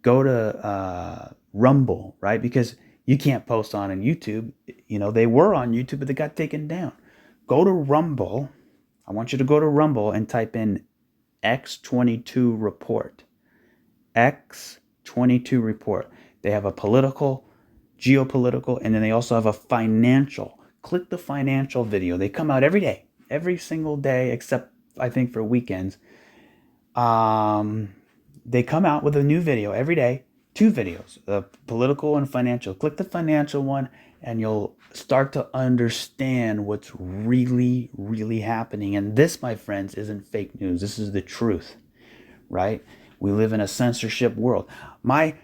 go to Rumble, right? Because you can't post on YouTube. They were on YouTube, but they got taken down. Go to Rumble. I want you to go to Rumble and type in X22 report. X22 report. They have a political, geopolitical, and then they also have a financial. Click the financial video. They come out every day, every single day, except I think for weekends. They come out with a new video every day, 2 videos, the political and financial. Click the financial one and you'll start to understand what's really, really happening. And this, my friends, isn't fake news. This is the truth, right? We live in a censorship world. My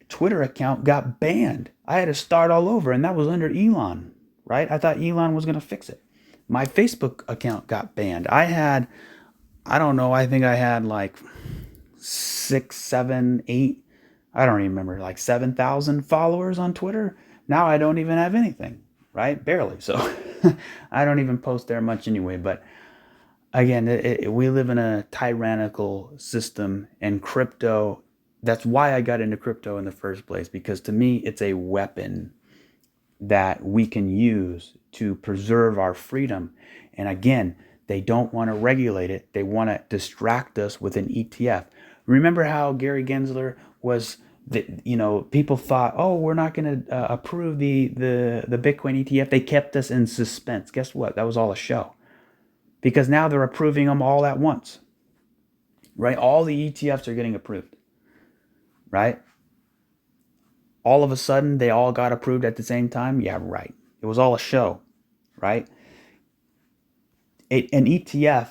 Twitter account got banned. I had to start all over, and that was under Elon, right? I thought Elon was going to fix it. My Facebook account got banned. I don't know, I think I had like 6, 7, 8, I don't even remember, like 7,000 followers on Twitter. Now I don't even have anything, right? Barely. So I don't even post there much anyway. But again, we live in a tyrannical system, and crypto, that's why I got into crypto in the first place, because to me, it's a weapon that we can use to preserve our freedom. And again, they don't want to regulate it. They want to distract us with an ETF. Remember how Gary Gensler was, people thought, oh, we're not going to approve the Bitcoin ETF. They kept us in suspense. Guess what? That was all a show. Because now they're approving them all at once, right? All the ETFs are getting approved, right? All of a sudden, they all got approved at the same time? Yeah, right. It was all a show, right? An ETF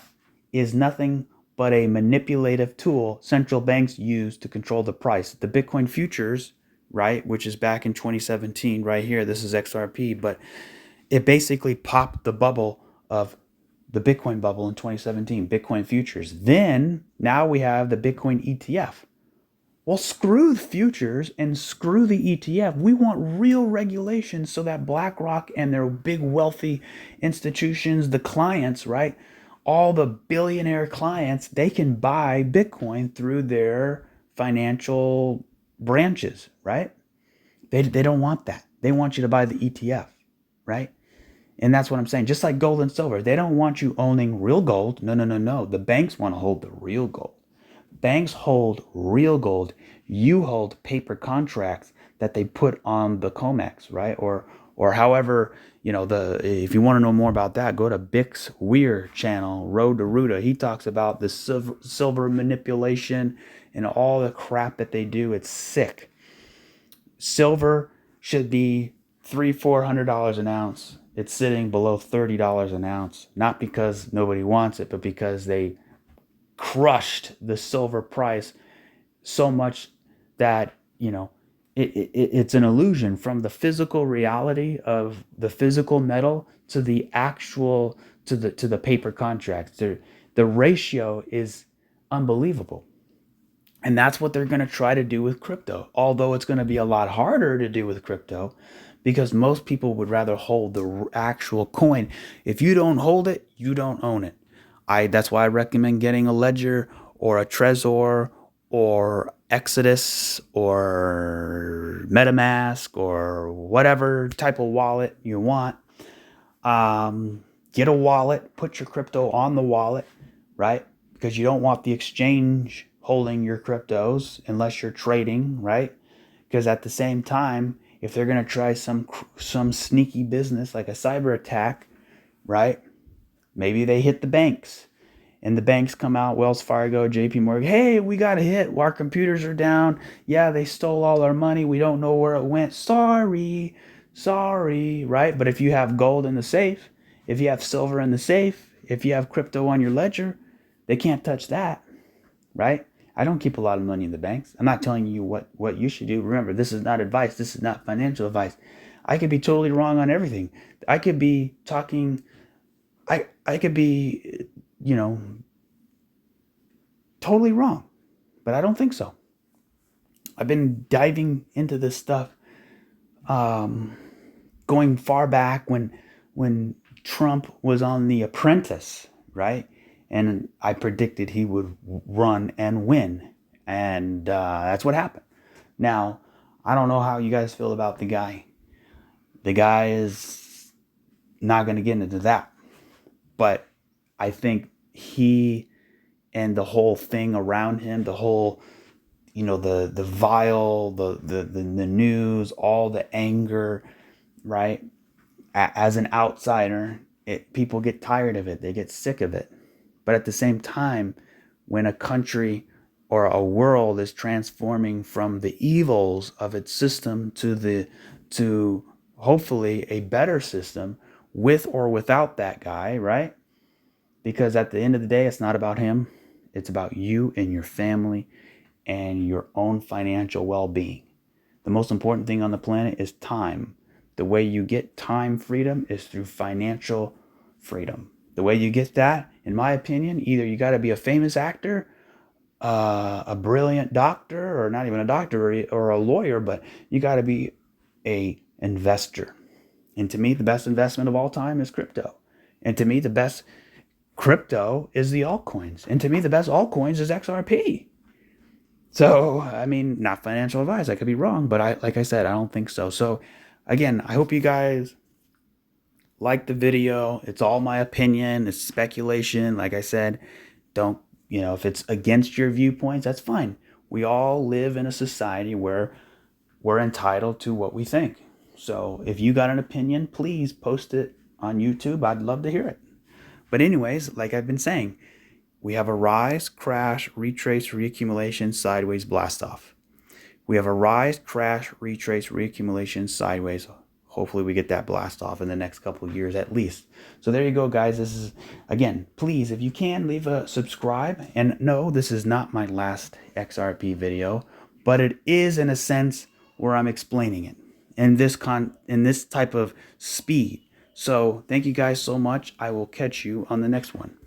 is nothing but a manipulative tool central banks use to control the price. The Bitcoin futures, right? Which is back in 2017 right here. This is XRP, but it basically popped the bubble of the Bitcoin bubble in 2017, Bitcoin futures. Then now we have the Bitcoin ETF. Well, screw the futures and screw the ETF. We want real regulation so that BlackRock and their big wealthy institutions, the clients, right? All the billionaire clients, they can buy Bitcoin through their financial branches, right? They don't want that. They want you to buy the ETF, right? And that's what I'm saying. Just like gold and silver, they don't want you owning real gold. No, no, no, no. The banks want to hold the real gold. Banks hold real gold. You hold paper contracts that they put on the COMEX, right? Or however, the if you want to know more about that, go to Bix Weir channel, Road to Ruta. He talks about the silver manipulation and all the crap that they do. It's sick. Silver should be $300-400 an ounce. It's sitting below $30 an ounce, not because nobody wants it, but because they crushed the silver price so much that it's an illusion from the physical reality of the physical metal to the actual to the paper contracts. The ratio is unbelievable. And that's what they're going to try to do with crypto. Although it's going to be a lot harder to do with crypto because most people would rather hold the actual coin. If you don't hold it, you don't own it. That's why I recommend getting a Ledger or a Trezor or Exodus or MetaMask or whatever type of wallet you want. Get a wallet, put your crypto on the wallet, right? Because you don't want the exchange holding your cryptos unless you're trading, right? Because at the same time, if they're going to try some sneaky business like a cyber attack, right? Maybe they hit the banks and the banks come out, Wells Fargo, JP Morgan, hey, we got a hit. Our computers are down. Yeah, they stole all our money. We don't know where it went. Sorry, right? But if you have gold in the safe, if you have silver in the safe, if you have crypto on your ledger, they can't touch that, right? I don't keep a lot of money in the banks. I'm not telling you what you should do. Remember, this is not advice. This is not financial advice. I could be totally wrong on everything. I could be talking, I could be, totally wrong, but I don't think so. I've been diving into this stuff, going far back when Trump was on The Apprentice, right? And I predicted he would run and win, and that's what happened. Now, I don't know how you guys feel about the guy. The guy is not going to get into that, but I think he and the whole thing around him, the whole, the vile, the news, all the anger, right? As an outsider, people get tired of it. They get sick of it. But at the same time, when a country or a world is transforming from the evils of its system to hopefully a better system with or without that guy, right? Because at the end of the day, it's not about him. It's about you and your family and your own financial well-being. The most important thing on the planet is time. The way you get time freedom is through financial freedom. The way you get that, in my opinion, either you got to be a famous actor, a brilliant doctor, or not even a doctor or a lawyer, but you got to be a investor. And to me, the best investment of all time is crypto. And to me, the best crypto is the altcoins. And to me, the best altcoins is XRP. So, I mean, not financial advice. I could be wrong, but like I said, I don't think so. So, again, I hope you guys like the video. It's all my opinion. It's speculation. Like I said, don't, if it's against your viewpoints, that's fine. We all live in a society where we're entitled to what we think. So, if you got an opinion, please post it on YouTube. I'd love to hear it. But anyways, like I've been saying, we have a rise, crash, retrace, reaccumulation, sideways, blast off. We have a rise, crash, retrace, reaccumulation, sideways. Hopefully we get that blast off in the next couple of years at least. So there you go, guys. This is, again, please, if you can, leave a subscribe. And no, this is not my last XRP video, but it is, in a sense, where I'm explaining it in this type of speed. So thank you guys so much. I will catch you on the next one.